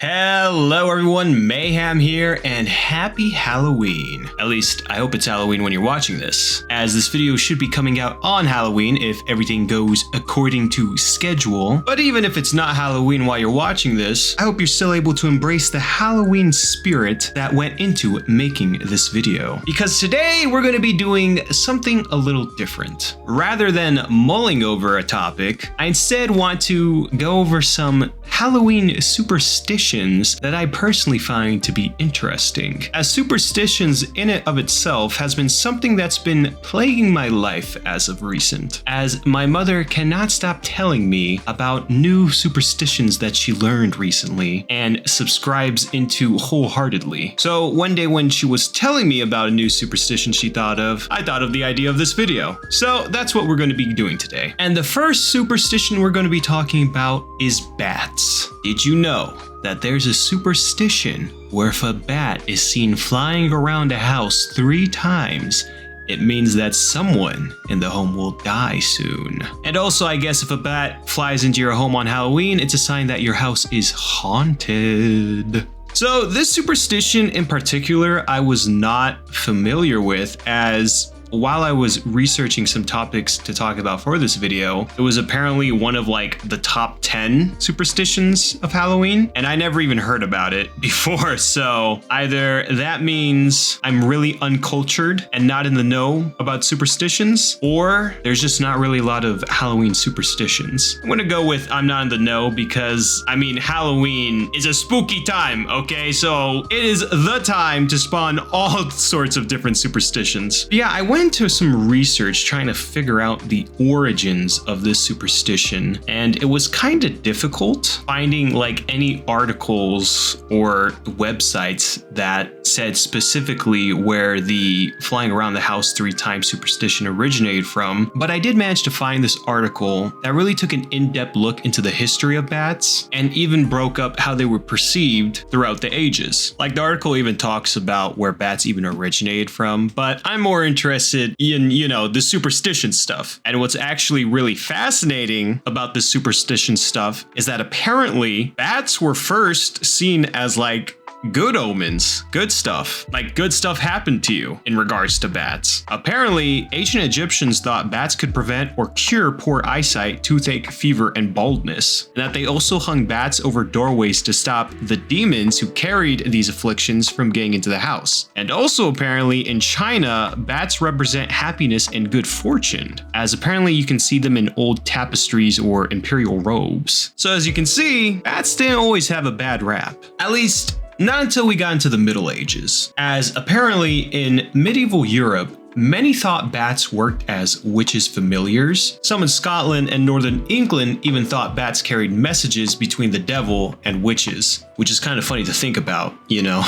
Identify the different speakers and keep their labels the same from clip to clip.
Speaker 1: Hello everyone, Mayhem here, and happy Halloween. At least, I hope it's Halloween when you're watching this, as this video should be coming out on Halloween if everything goes according to schedule. But even if it's not Halloween while you're watching this, I hope you're still able to embrace the Halloween spirit that went into making this video. Because today we're going to be doing something a little different. Rather than mulling over a topic, I instead want to go over some Halloween superstitions that I personally find to be interesting, as superstitions in and of itself has been something that's been plaguing my life as of recent, as my mother cannot stop telling me about new superstitions that she learned recently and subscribes into wholeheartedly. So one day when she was telling me about a new superstition she thought of, I thought of the idea of this video. So that's what we're going to be doing today. And the first superstition we're going to be talking about is bats. Did you know that there's a superstition where if a bat is seen flying around a house 3 times, it means that someone in the home will die soon? And also, I guess if a bat flies into your home on Halloween, it's a sign that your house is haunted. So this superstition in particular, I was not familiar with, as while I was researching some topics to talk about for this video, it was apparently one of like the top 10 superstitions of Halloween, and I never even heard about it before. So either that means I'm really uncultured and not in the know about superstitions, or there's just not really a lot of Halloween superstitions. I'm gonna go with I'm not in the know because, I mean, Halloween is a spooky time, okay? So it is the time to spawn all sorts of different superstitions. Yeah, I went into some research trying to figure out the origins of this superstition, and it was kind of difficult finding like any articles or websites that said specifically where the flying around the house 3 times superstition originated from. But I did manage to find this article that really took an in-depth look into the history of bats and even broke up how they were perceived throughout the ages. Like the article even talks about where bats even originated from, but I'm more interested in, you know, the superstition stuff. And what's actually really fascinating about this superstition stuff is that apparently bats were first seen as like good omens, good stuff. Like good stuff happened to you in regards to bats. Apparently, ancient Egyptians thought bats could prevent or cure poor eyesight, toothache, fever, and baldness. And that they also hung bats over doorways to stop the demons who carried these afflictions from getting into the house. And also apparently in China, bats represent happiness and good fortune, as apparently you can see them in old tapestries or imperial robes. So as you can see, bats didn't always have a bad rap. At least, not until we got into the Middle Ages, as apparently in medieval Europe, many thought bats worked as witches' familiars. Some in Scotland and northern England even thought bats carried messages between the devil and witches, which is kind of funny to think about, you know?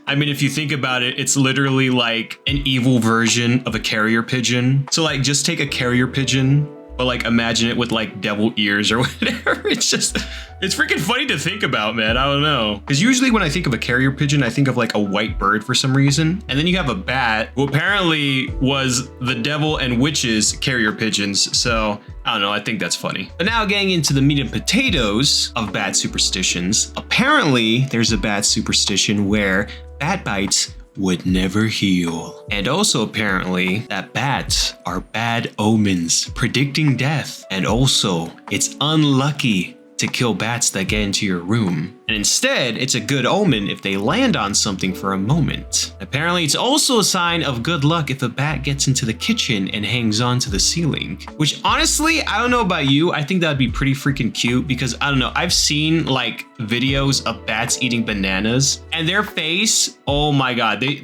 Speaker 1: I mean, if you think about it, it's literally like an evil version of a carrier pigeon. So like just take a carrier pigeon, but like imagine it with like devil ears or whatever. It's freaking funny to think about, man. I don't know. Because usually when I think of a carrier pigeon, I think of like a white bird for some reason. And then you have a bat who apparently was the devil and witches carrier pigeons. So I don't know, I think that's funny. But now getting into the meat and potatoes of bat superstitions, apparently there's a bat superstition where bat bites would never heal. And also apparently that bats are bad omens, predicting death. And also it's unlucky to kill bats that get into your room. And instead, it's a good omen if they land on something for a moment. Apparently, it's also a sign of good luck if a bat gets into the kitchen and hangs onto the ceiling. Which honestly, I don't know about you, I think that'd be pretty freaking cute because I don't know, I've seen like videos of bats eating bananas and their face, oh my god, they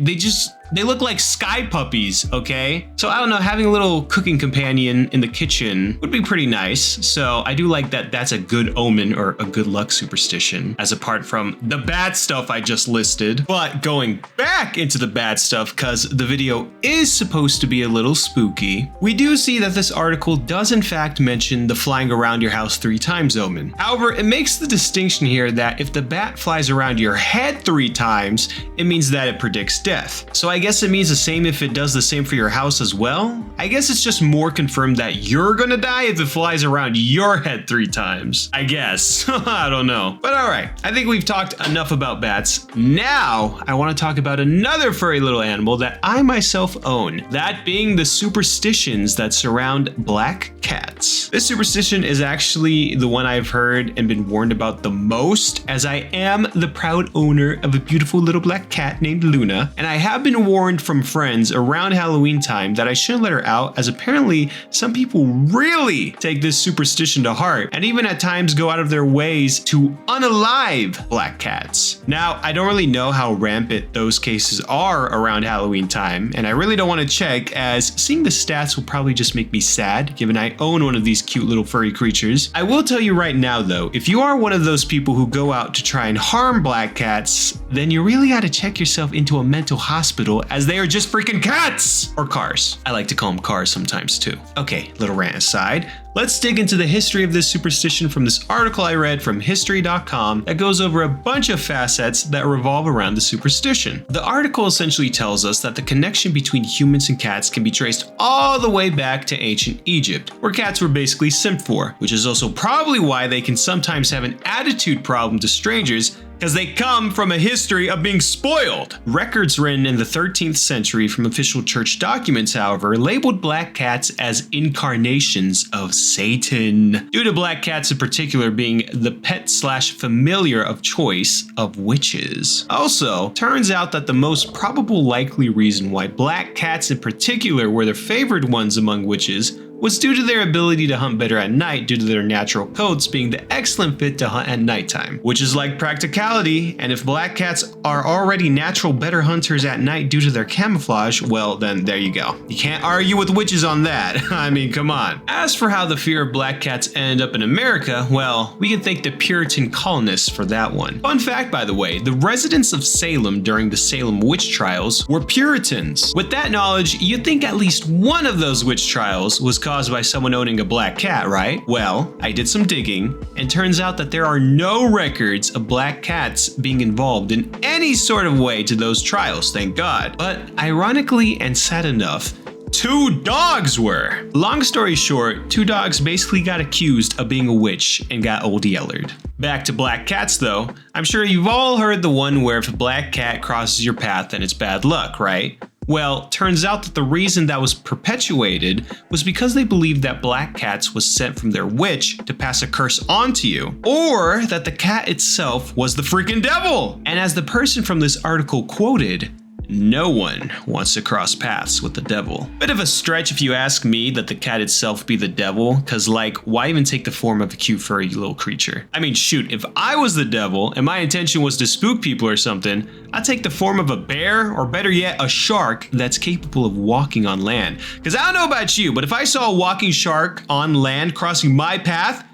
Speaker 1: look like sky puppies, okay? So I don't know, having a little cooking companion in the kitchen would be pretty nice. So I do like that that's a good omen or a good luck superstition, as apart from the bad stuff I just listed. But going back into the bad stuff, because the video is supposed to be a little spooky, we do see that this article does in fact mention the flying around your house 3 times omen. However, it makes the distinction here that if the bat flies around your head 3 times, it means that it predicts death. So I guess it means the same if it does the same for your house as well? I guess it's just more confirmed that you're gonna die if it flies around your head 3 times. I guess. I don't know. But alright, I think we've talked enough about bats. Now, I want to talk about another furry little animal that I myself own. That being the superstitions that surround black cats. This superstition is actually the one I've heard and been warned about the most, as I am the proud owner of a beautiful little black cat named Luna, and I have been warned from friends around Halloween time that I shouldn't let her out, as apparently some people really take this superstition to heart and even at times go out of their ways to unalive black cats. Now, I don't really know how rampant those cases are around Halloween time, and I really don't want to check, as seeing the stats will probably just make me sad, given I own one of these cute little furry creatures. I will tell you right now though, if you are one of those people who go out to try and harm black cats, then you really gotta check yourself into a mental hospital, as they are just freaking cats! Or cars. I like to call them cars sometimes too. Okay, little rant aside, let's dig into the history of this superstition from this article I read from history.com that goes over a bunch of facets that revolve around the superstition. The article essentially tells us that the connection between humans and cats can be traced all the way back to ancient Egypt, where cats were basically simped for, which is also probably why they can sometimes have an attitude problem to strangers, because they come from a history of being spoiled. Records written in the 13th century from official church documents, however, labeled black cats as incarnations of Satan, due to black cats in particular being the pet/familiar of choice of witches. Also, turns out that the most probable likely reason why black cats in particular were the favored ones among witches was due to their ability to hunt better at night due to their natural coats being the excellent fit to hunt at nighttime. Which is like practicality, and if black cats are already natural better hunters at night due to their camouflage, well then there you go. You can't argue with witches on that. I mean, come on. As for how the fear of black cats ended up in America, well, we can thank the Puritan colonists for that one. Fun fact, by the way, the residents of Salem during the Salem witch trials were Puritans. With that knowledge, you'd think at least one of those witch trials was caused by someone owning a black cat, right? Well, I did some digging, and turns out that there are no records of black cats being involved in any sort of way to those trials, thank God. But ironically and sad enough, 2 dogs were. Long story short, 2 dogs basically got accused of being a witch and got old yellered. Back to black cats though, I'm sure you've all heard the one where if a black cat crosses your path then it's bad luck, right? Well, turns out that the reason that was perpetuated was because they believed that black cats was sent from their witch to pass a curse onto you, or that the cat itself was the freaking devil. And as the person from this article quoted, no one wants to cross paths with the devil. Bit of a stretch if you ask me that the cat itself be the devil, cause like, why even take the form of a cute furry little creature? I mean shoot, if I was the devil and my intention was to spook people or something, I'd take the form of a bear, or better yet, a shark that's capable of walking on land. Cause I don't know about you, but if I saw a walking shark on land crossing my path,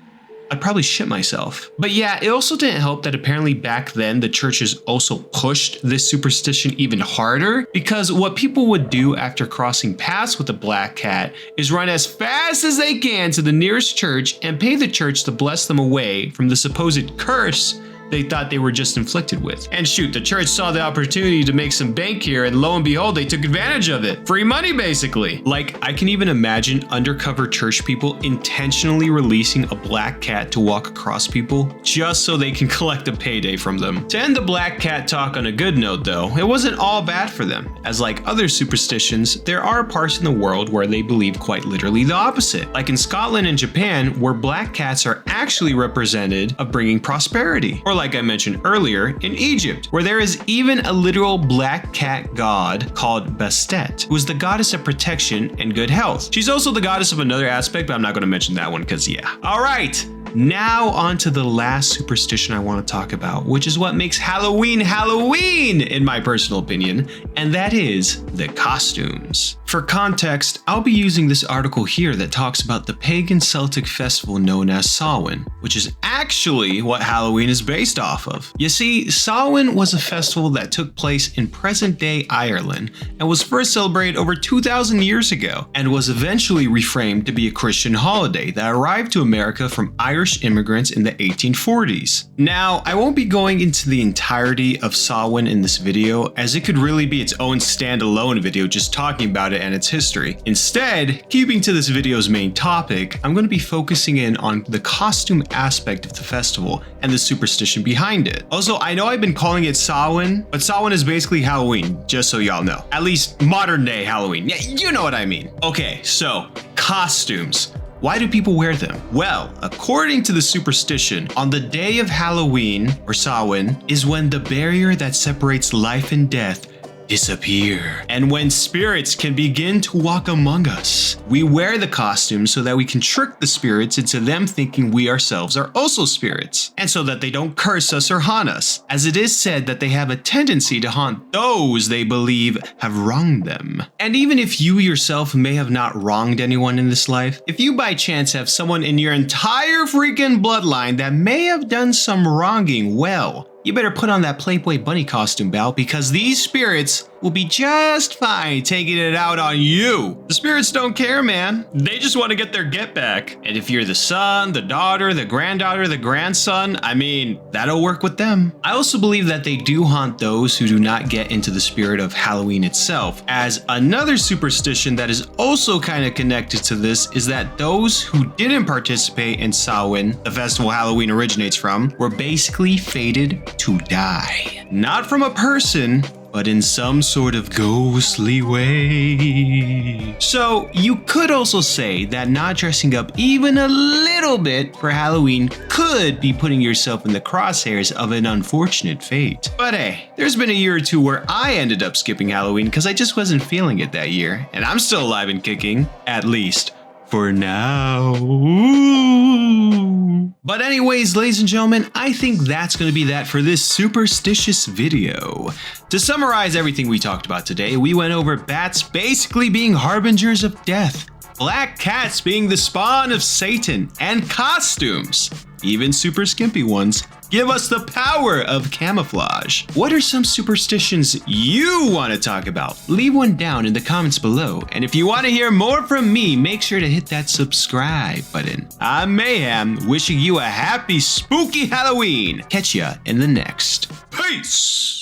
Speaker 1: I'd probably shit myself. But yeah, it also didn't help that apparently back then the churches also pushed this superstition even harder, because what people would do after crossing paths with a black cat is run as fast as they can to the nearest church and pay the church to bless them away from the supposed curse they thought they were just inflicted with. And shoot, the church saw the opportunity to make some bank here, and lo and behold, they took advantage of it. Free money, basically. Like, I can even imagine undercover church people intentionally releasing a black cat to walk across people just so they can collect a payday from them. To end the black cat talk on a good note though, it wasn't all bad for them, as like other superstitions, there are parts in the world where they believe quite literally the opposite. Like in Scotland and Japan, where black cats are actually represented of bringing prosperity. Or like I mentioned earlier, in Egypt, where there is even a literal black cat god called Bastet, who is the goddess of protection and good health. She's also the goddess of another aspect, but I'm not going to mention that one because yeah. All right. Now on to the last superstition I want to talk about, which is what makes Halloween Halloween, in my personal opinion, and that is the costumes. For context, I'll be using this article here that talks about the pagan Celtic festival known as Samhain, which is actually what Halloween is based off of. You see, Samhain was a festival that took place in present-day Ireland and was first celebrated over 2,000 years ago, and was eventually reframed to be a Christian holiday that arrived to America from Irish immigrants in the 1840s. Now, I won't be going into the entirety of Samhain in this video, as it could really be its own standalone video just talking about it and its history. Instead, keeping to this video's main topic, I'm going to be focusing in on the costume aspect of the festival and the superstition behind it. Also, I know I've been calling it Samhain, but Samhain is basically Halloween, just so y'all know. At least modern day Halloween. Yeah, you know what I mean. Okay, so costumes. Why do people wear them? Well, according to the superstition, on the day of Halloween, or Samhain, is when the barrier that separates life and death disappear, and when spirits can begin to walk among us. We wear the costumes so that we can trick the spirits into them thinking we ourselves are also spirits, and so that they don't curse us or haunt us, as it is said that they have a tendency to haunt those they believe have wronged them. And even if you yourself may have not wronged anyone in this life, if you by chance have someone in your entire freaking bloodline that may have done some wronging, well, you better put on that Playboy bunny costume, Belle, because these spirits will be just fine taking it out on you. The spirits don't care, man. They just want to get their get back. And if you're the son, the daughter, the granddaughter, the grandson, I mean, that'll work with them. I also believe that they do haunt those who do not get into the spirit of Halloween itself, as another superstition that is also kind of connected to this is that those who didn't participate in Samhain, the festival Halloween originates from, were basically fated to die. Not from a person, but in some sort of ghostly way. So you could also say that not dressing up even a little bit for Halloween could be putting yourself in the crosshairs of an unfortunate fate. But hey, there's been a year or two where I ended up skipping Halloween because I just wasn't feeling it that year, and I'm still alive and kicking, at least for now. But anyways, ladies and gentlemen, I think that's going to be that for this superstitious video. To summarize everything we talked about today, we went over bats basically being harbingers of death, black cats being the spawn of Satan, and costumes, even super skimpy ones, give us the power of camouflage. What are some superstitions you want to talk about? Leave one down in the comments below. And if you want to hear more from me, make sure to hit that subscribe button. I'm Mayhem, wishing you a happy, spooky Halloween. Catch ya in the next. Peace!